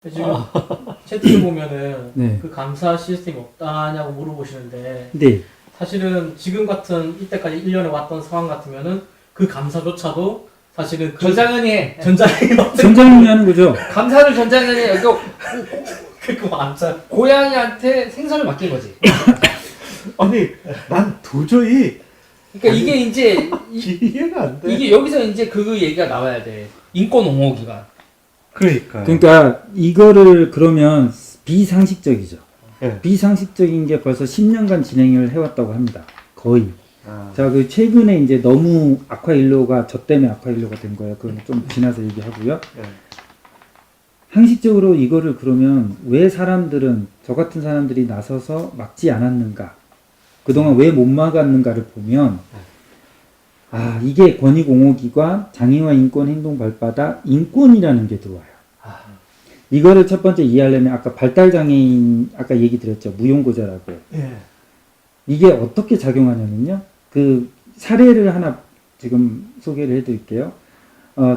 지금 채팅을 보면은 네. 그 감사 시스템이 없다냐고 물어보시는데 네. 사실은 지금 같은 이때까지 1년에 왔던 상황 같으면은 그 감사조차도 사실은 그 전장현이 해. 전장이 전장님이 하는 거죠. 감사를 전장현이 해. 이거 그거 완전 고양이한테 생선을 맡긴 거지. 아니 난 도저히 그러니까 이게 이제 이해가 안 돼. 이게 여기서 이제 그 얘기가 나와야 돼. 인권 옹호 기간. 그러니까. 그러니까 이거를 그러면 비상식적이죠. 예. 비상식적인 게 벌써 10년간 진행을 해왔다고 합니다. 거의. 아, 자, 그 최근에 이제 너무 아쿠아일로가 저 때문에 아쿠아일로가 된 거예요. 그건 좀 지나서 얘기하고요. 예. 상식적으로 이거를 그러면 왜 사람들은 저 같은 사람들이 나서서 막지 않았는가? 그동안 왜 못 막았는가를 보면 아, 이게 권익옹호기관 장애와 인권 행동 발바다 인권이라는 게 들어와요. 이거를 첫 번째 이해하려면 아까 발달장애인 아까 얘기 드렸죠. 무용고자라고. 예. 이게 어떻게 작용하냐면요. 그 사례를 하나 지금 소개를 해드릴게요.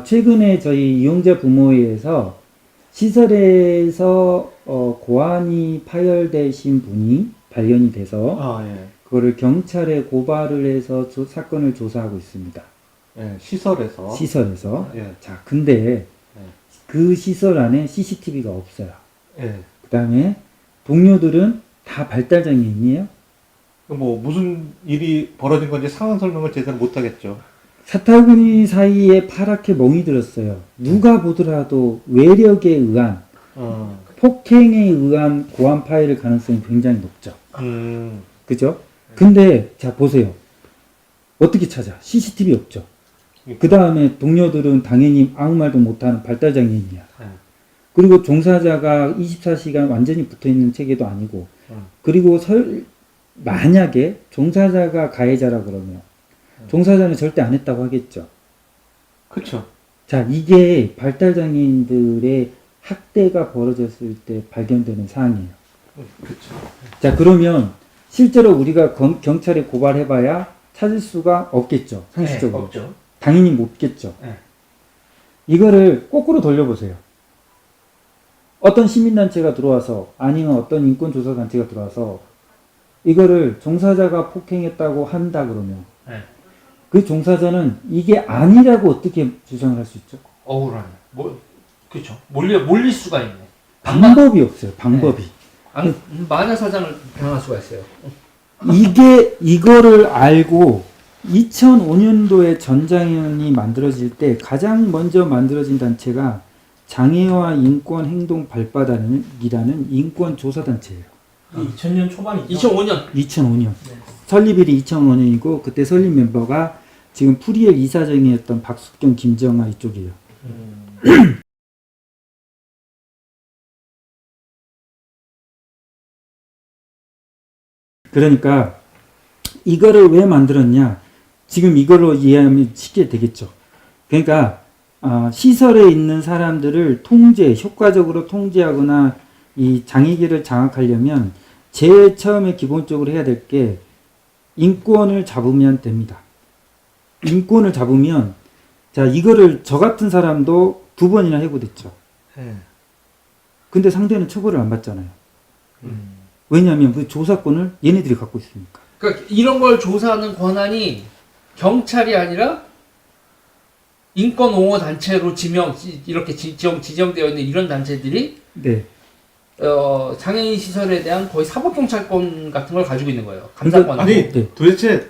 최근에 저희 이용자 부모회에서 시설에서 고환이 파열되신 분이 발견이 돼서 아, 예. 그거를 경찰에 고발을 해서 사건을 조사하고 있습니다. 예. 시설에서. 시설에서. 예. 자, 근데 그 시설 안에 CCTV가 없어요. 예. 그 다음에 동료들은 다 발달장애인이에요. 뭐 무슨 일이 벌어진 건지 상황 설명을 제대로 못 하겠죠. 사타구니 사이에 파랗게 멍이 들었어요. 누가 보더라도 외력에 의한 폭행에 의한 고환 파열의 가능성이 굉장히 높죠. 그죠? 근데 자 보세요. 어떻게 찾아? CCTV 없죠. 그 다음에 동료들은 당연히 아무 말도 못하는 발달장애인이야. 그리고 종사자가 24시간 완전히 붙어있는 체계도 아니고 그리고 만약에 종사자가 가해자라 그러면 종사자는 절대 안 했다고 하겠죠. 그렇죠. 자, 이게 발달장애인들의 학대가 벌어졌을 때 발견되는 사항이에요. 그렇죠. 자, 그러면 실제로 우리가 경찰에 고발해봐야 찾을 수가 없겠죠. 상식적으로. 네, 없죠. 당연히 못겠죠. 네. 이거를 거꾸로 돌려보세요. 어떤 시민단체가 들어와서 아니면 어떤 인권조사단체가 들어와서 이거를 종사자가 폭행했다고 한다 그러면 네. 그 종사자는 이게 아니라고 어떻게 주장을 할 수 있죠? 억울하네. 그렇죠. 몰릴 수가 있네. 방법이 없어요. 방법이. 마녀 사장을 당할 수가 있어요. 이거를 알고 2005년도에 전장현이 만들어질 때 가장 먼저 만들어진 단체가 장애와 인권 행동 발바닥이라는 인권 조사 단체예요. 2000년 초반이죠. 2005년. 2005년. 네. 설립일이 2005년이고 그때 설립 멤버가 지금 프리엘 이사장이었던 박숙경, 김정아 이쪽이에요. 그러니까 이거를 왜 만들었냐? 지금 이걸로 이해하면 쉽게 되겠죠. 그러니까 시설에 있는 사람들을 효과적으로 통제하거나 이 장애계를 장악하려면 제일 처음에 기본적으로 해야 될 게 인권을 잡으면 됩니다. 인권을 잡으면 자 이거를 저 같은 사람도 2번이나 해고됐죠. 예. 근데 상대는 처벌을 안 받잖아요. 왜냐하면 그 조사권을 얘네들이 갖고 있으니까. 그러니까 이런 걸 조사하는 권한이 경찰이 아니라 인권 옹호 단체로 이렇게 지정되어 있는 이런 단체들이 네. 장애인 시설에 대한 거의 사법경찰권 같은 걸 가지고 있는 거예요. 감사권. 아니 네. 도대체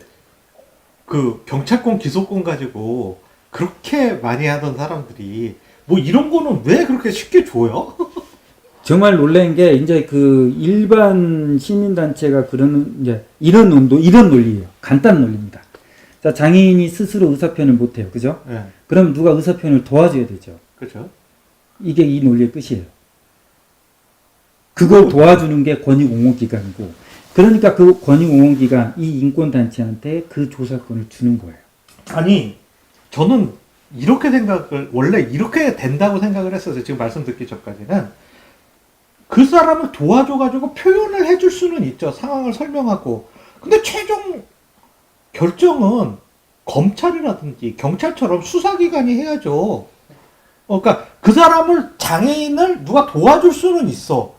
그 경찰권 기소권 가지고 그렇게 많이 하던 사람들이 뭐 이런 거는 왜 그렇게 쉽게 줘요? 정말 놀란 게 이제 그 일반 시민단체가 그러는 이제 이런 논리예요. 간단한 논리입니다. 자, 장애인이 스스로 의사표현을 못해요. 그죠? 예. 그럼 누가 의사표현을 도와줘야 되죠. 그렇죠. 이게 이 논리의 끝이에요. 그걸 도와주는 게 권익옹호기관이고, 그러니까 그 권익옹호기관, 이 인권단체한테 그 조사권을 주는 거예요. 아니 저는 원래 이렇게 된다고 생각을 했었어요. 지금 말씀 듣기 전까지는 그 사람을 도와줘가지고 표현을 해줄 수는 있죠. 상황을 설명하고. 근데 최종 결정은 검찰이라든지 경찰처럼 수사기관이 해야죠. 그러니까 그 사람을 장애인을 누가 도와줄 수는 있어.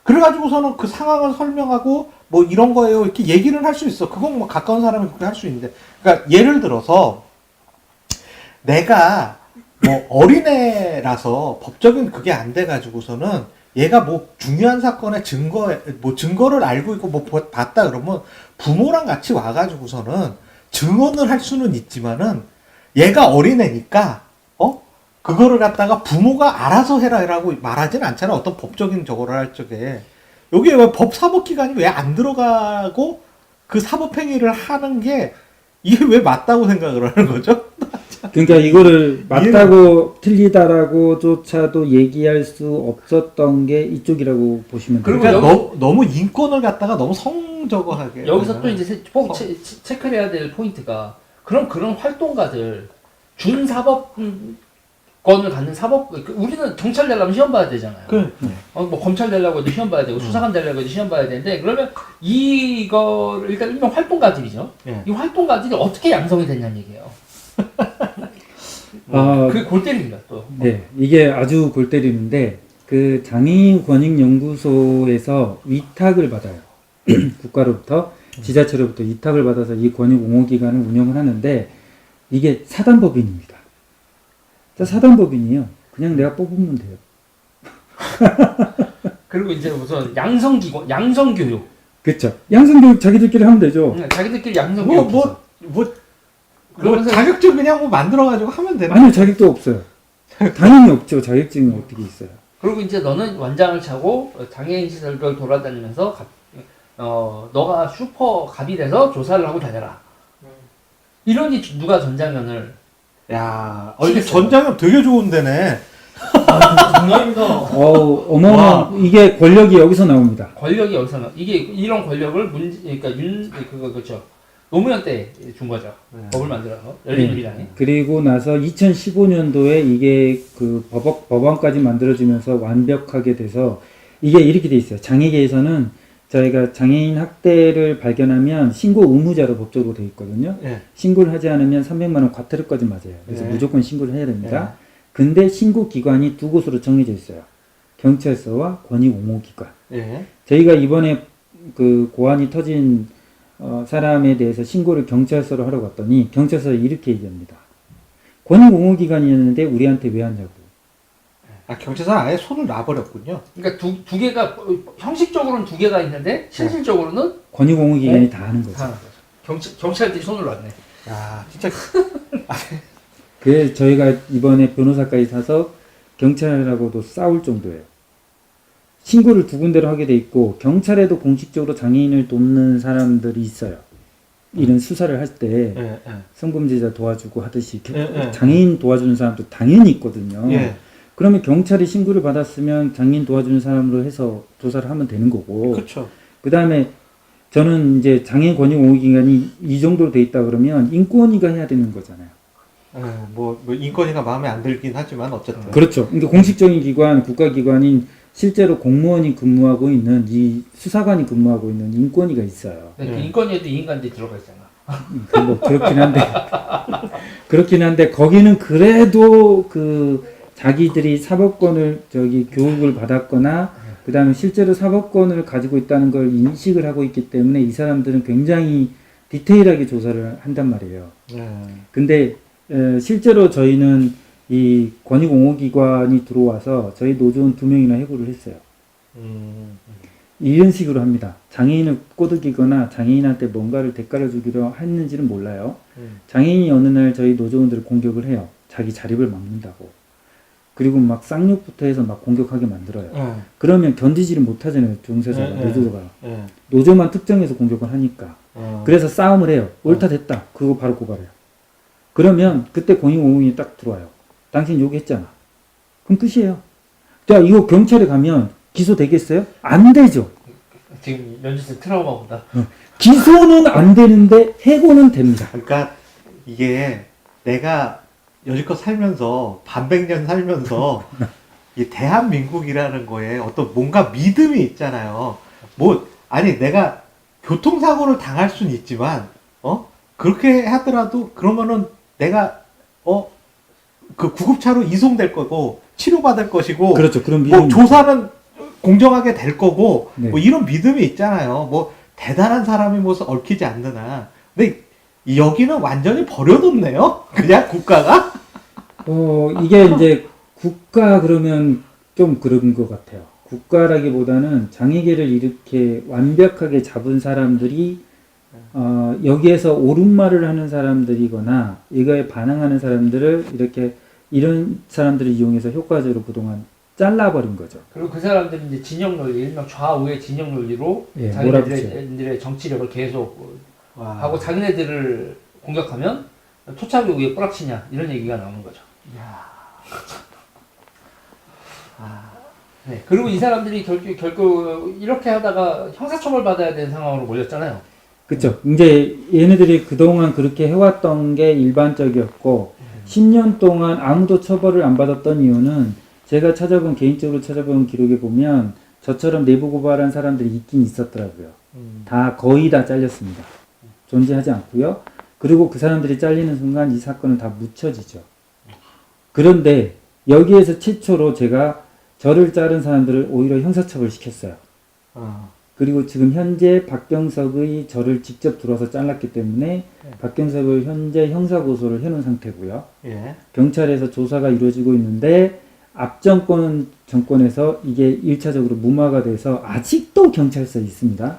그래가지고서는 그 상황을 설명하고 뭐 이런 거예요 이렇게 얘기를 할 수 있어. 그건 뭐 가까운 사람이 그렇게 할 수 있는데, 그러니까 예를 들어서 내가 뭐 어린애라서 법적인 그게 안 돼가지고서는 얘가 뭐 중요한 사건의 증거를 알고 있고 뭐 봤다 그러면 부모랑 같이 와가지고서는 증언을 할 수는 있지만은 얘가 어린애니까 그거를 갖다가 부모가 알아서 해라라고 말하진 않잖아. 어떤 법적인 저거를 할 적에. 여기에 왜 사법기관이 왜 안 들어가고 그 사법행위를 하는 게 이게 왜 맞다고 생각을 하는 거죠? 그러니까 이거를 맞다고 틀리다라고조차도 얘기할 수 없었던 게 이쪽이라고 보시면 돼요. 그리고 그러니까 너무 인권을 갖다가 너무 성저거하게. 여기서 또 이제 꼭 체크를 해야 될 포인트가, 그럼 그런 활동가들 준사법권을 갖는 우리는 경찰 되려면 시험 봐야 되잖아요. 뭐 검찰 되려고 해도 시험 봐야 되고 수사관 되려고 해도 시험 봐야 되는데, 그러면 이거를 일단 일명 활동가들이죠. 예. 이 활동가들이 어떻게 양성이 됐냐는 얘기예요. 그게 골 때립니다 또. 네, 이게 아주 골 때리는데 그 장애인 권익연구소에서 위탁을 받아요. 국가로부터, 지자체로부터 위탁을 받아서 이 권익 옹호기관을 운영을 하는데 이게 사단법인입니다. 사단법인이에요. 그냥 내가 뽑으면 돼요. 그리고 이제 우선 양성교육. 그렇죠. 양성교육 자기들끼리 하면 되죠. 자기들끼리 양성교육. 그러면서 자격증 그냥 뭐 만들어가지고 하면 되는. 아니요, 자격도 없어요. 당연히 없죠. 자격증이 어떻게 있어요. 그리고 이제 너는 원장을 차고 장애인 시설들 돌아다니면서 너가 슈퍼 갑이 돼서 조사를 하고 다녀라. 이러니 누가 전장현을. 야, 이게 전장현 되게 좋은 데네. 장난입니다. 어마어마한 이게 권력이 여기서 나옵니다. 권력이 여기서 이게 이런 권력을 그렇죠. 노무현 때 준 거죠. 법을 만들어서 열린우리당이. 그리고 나서 2015년도에 이게 그 법안까지 만들어지면서 완벽하게 돼서 이게 이렇게 돼 있어요. 장애계에서는 저희가 장애인 학대를 발견하면 신고 의무자로 법적으로 돼 있거든요. 예. 신고를 하지 않으면 300만 원 과태료까지 맞아요. 그래서 예. 무조건 신고를 해야 됩니다. 근데 신고 기관이 두 곳으로 정해져 있어요. 경찰서와 권익옹호기관. 예. 저희가 이번에 그 고안이 터진 사람에 대해서 신고를 경찰서로 하러 갔더니 경찰서에 이렇게 얘기합니다. 권익옹호기관이었는데 우리한테 왜 하냐고. 경찰서는 아예 손을 놔버렸군요. 그러니까 두 개가 형식적으로는 두 개가 있는데 실질적으로는 권익옹호기관이 다 하는 거죠. 경찰들이 손을 놨네. 야, 진짜. 그래서 저희가 이번에 변호사까지 사서 경찰하고도 싸울 정도예요. 신고를 두 군데로 하게 돼 있고 경찰에도 공식적으로 장애인을 돕는 사람들이 있어요. 이런 수사를 할 때 성범죄자 도와주고 하듯이 장애인 도와주는 사람도 당연히 있거든요. 그러면 경찰이 신고를 받았으면 장애인 도와주는 사람으로 해서 조사를 하면 되는 거고. 그렇죠. 그 다음에 저는 이제 장애인 권익옹호기관이 이 정도로 돼 있다 그러면 인권위가 해야 되는 거잖아요. 뭐 인권위가 마음에 안 들긴 하지만 어쨌든. 그렇죠. 그러니까 공식적인 기관, 국가기관인 실제로 공무원이 근무하고 있는 이 수사관이 근무하고 있는 인권위가 있어요. 그 인권위에도 이인관들이 들어가 있잖아. 뭐 그렇긴 한데 거기는 그래도 그 자기들이 사법권을 교육을 받았거나 그다음에 실제로 사법권을 가지고 있다는 걸 인식을 하고 있기 때문에 이 사람들은 굉장히 디테일하게 조사를 한단 말이에요. 근데 실제로 저희는 이 권익옹호기관이 들어와서 저희 노조원 2명이나 해고를 했어요. 이런 식으로 합니다. 장애인을 꼬드기거나 장애인한테 뭔가를 대가를 주기로 했는지는 몰라요. 장애인이 어느 날 저희 노조원들을 공격을 해요. 자기 자립을 막는다고. 그리고 막 쌍욕부터 해서 막 공격하게 만들어요. 그러면 견디지를 못하잖아요. 종사자가, 노조가. 노조만 특정해서 공격을 하니까. 그래서 싸움을 해요. 옳다 됐다. 그거 바로 고발해요. 그러면 그때 권익옹호인이 딱 들어와요. 당신 욕했잖아. 그럼 끝이에요. 자, 이거 경찰에 가면 기소 되겠어요? 안 되죠. 지금 연주생 트라우마보다. 기소는 안 되는데 해고는 됩니다. 그러니까 이게 내가 여지껏 살면서 반백년 살면서 이 대한민국이라는 거에 어떤 뭔가 믿음이 있잖아요. 뭐 아니 내가 교통사고를 당할 수는 있지만 그렇게 하더라도 그러면은 내가 그 구급차로 이송될 거고 치료받을 것이고 그렇죠. 그런 뭐 믿음이 조사는 공정하게 될 거고 네. 뭐 이런 믿음이 있잖아요. 뭐 대단한 사람이 뭐 얽히지 않는 한. 근데 여기는 완전히 버려뒀네요. 그냥 국가가. 이게 이제 국가 그러면 좀 그런 것 같아요. 국가라기보다는 장애계를 이렇게 완벽하게 잡은 사람들이 여기에서 옳은 말을 하는 사람들이거나 이거에 반항하는 사람들을 이렇게 이런 사람들을 이용해서 효과적으로 그동안 잘라버린 거죠. 그리고 그 사람들이 이제 진영 논리, 일명 좌우의 진영 논리로 예, 자기네들의 정치력을 계속 하고 자기네들을 공격하면 토착이 왜 뿌락치냐 이런 얘기가 나오는 거죠. 네. 그리고 이 사람들이 결국 이렇게 하다가 형사처벌 받아야 되는 상황으로 몰렸잖아요. 그쵸. 이제 얘네들이 그동안 그렇게 해왔던 게 일반적이었고, 10년 동안 아무도 처벌을 안 받았던 이유는 제가 개인적으로 찾아본 기록에 보면 저처럼 내부 고발한 사람들이 있긴 있었더라고요. 거의 다 잘렸습니다. 존재하지 않고요. 그리고 그 사람들이 잘리는 순간 이 사건은 다 묻혀지죠. 그런데 여기에서 최초로 제가 저를 자른 사람들을 오히려 형사처벌 시켰어요. 그리고 지금 현재 박경석의 저를 직접 들어와서 잘랐기 때문에 박경석을 현재 형사고소를 해놓은 상태고요. 예. 경찰에서 조사가 이루어지고 있는데 정권에서 이게 1차적으로 무마가 돼서 아직도 경찰서에 있습니다.